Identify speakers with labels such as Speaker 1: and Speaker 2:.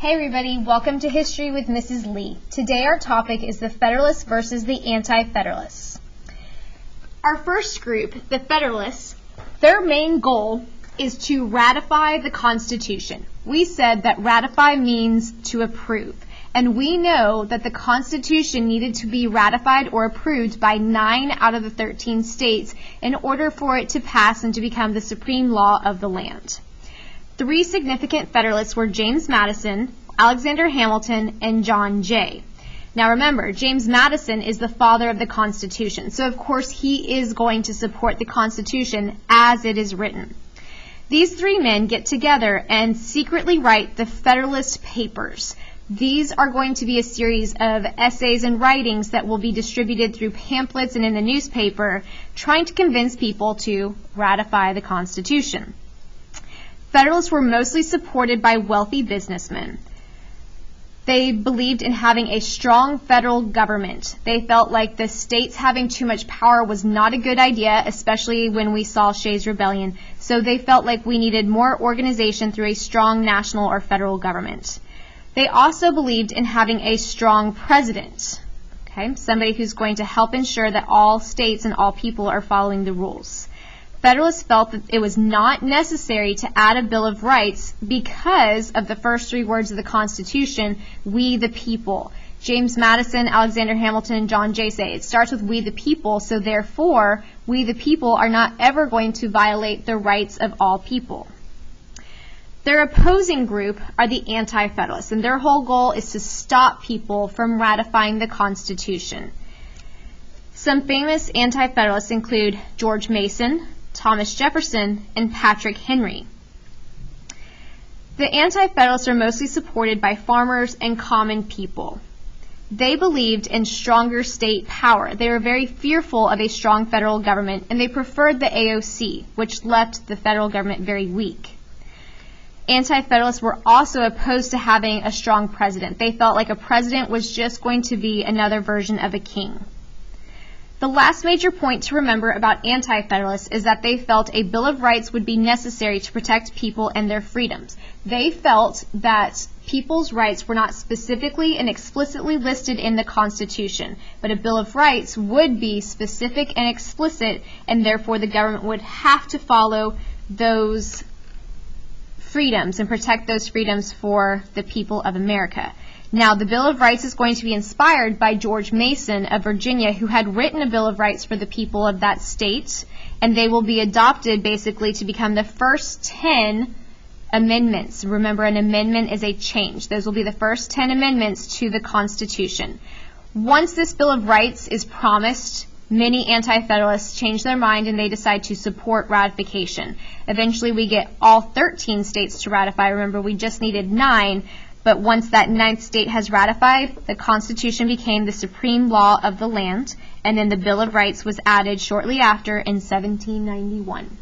Speaker 1: Hey everybody, welcome to History with Mrs. Lee. Today our topic is the Federalists versus the Anti-Federalists. Our first group, the Federalists, their main goal is to ratify the Constitution. We said that ratify means to approve, and we know that the Constitution needed to be ratified or approved by 9 out of the 13 states in order for it to pass and to become the supreme law of the land. 3 significant Federalists were James Madison, Alexander Hamilton, and John Jay. Now remember, James Madison is the father of the Constitution, so of course he is going to support the Constitution as it is written. These 3 men get together and secretly write the Federalist Papers. These are going to be a series of essays and writings that will be distributed through pamphlets and in the newspaper, trying to convince people to ratify the Constitution. Federalists were mostly supported by wealthy businessmen. They believed in having a strong federal government. They felt like the states having too much power was not a good idea, especially when we saw Shays' Rebellion. So they felt like we needed more organization through a strong national or federal government. They also believed in having a strong president, somebody who's going to help ensure that all states and all people are following the rules. Federalists felt that it was not necessary to add a Bill of Rights because of the first 3 words of the Constitution, we the people. James Madison, Alexander Hamilton, and John Jay say it starts with we the people, so therefore we the people are not ever going to violate the rights of all people. Their opposing group are the Anti-Federalists, and their whole goal is to stop people from ratifying the Constitution. Some famous Anti-Federalists include George Mason, Thomas Jefferson, and Patrick Henry. The Anti-Federalists are mostly supported by farmers and common people. They believed in stronger state power. They were very fearful of a strong federal government, and they preferred the AOC, which left the federal government very weak. Anti-Federalists were also opposed to having a strong president. They felt like a president was just going to be another version of a king. The last major point to remember about Anti-Federalists is that they felt a Bill of Rights would be necessary to protect people and their freedoms. They felt that people's rights were not specifically and explicitly listed in the Constitution, but a Bill of Rights would be specific and explicit, and therefore the government would have to follow those freedoms and protect those freedoms for the people of America. Now, the Bill of Rights is going to be inspired by George Mason of Virginia, who had written a Bill of Rights for the people of that state, and they will be adopted basically to become the first 10 amendments. Remember, an amendment is a change. Those will be the first 10 amendments to the Constitution. Once this Bill of Rights is promised, many Anti-Federalists change their mind and they decide to support ratification. Eventually, we get all 13 states to ratify. Remember, we just needed 9. But once that 9th state has ratified, the Constitution became the supreme law of the land, and then the Bill of Rights was added shortly after in 1791.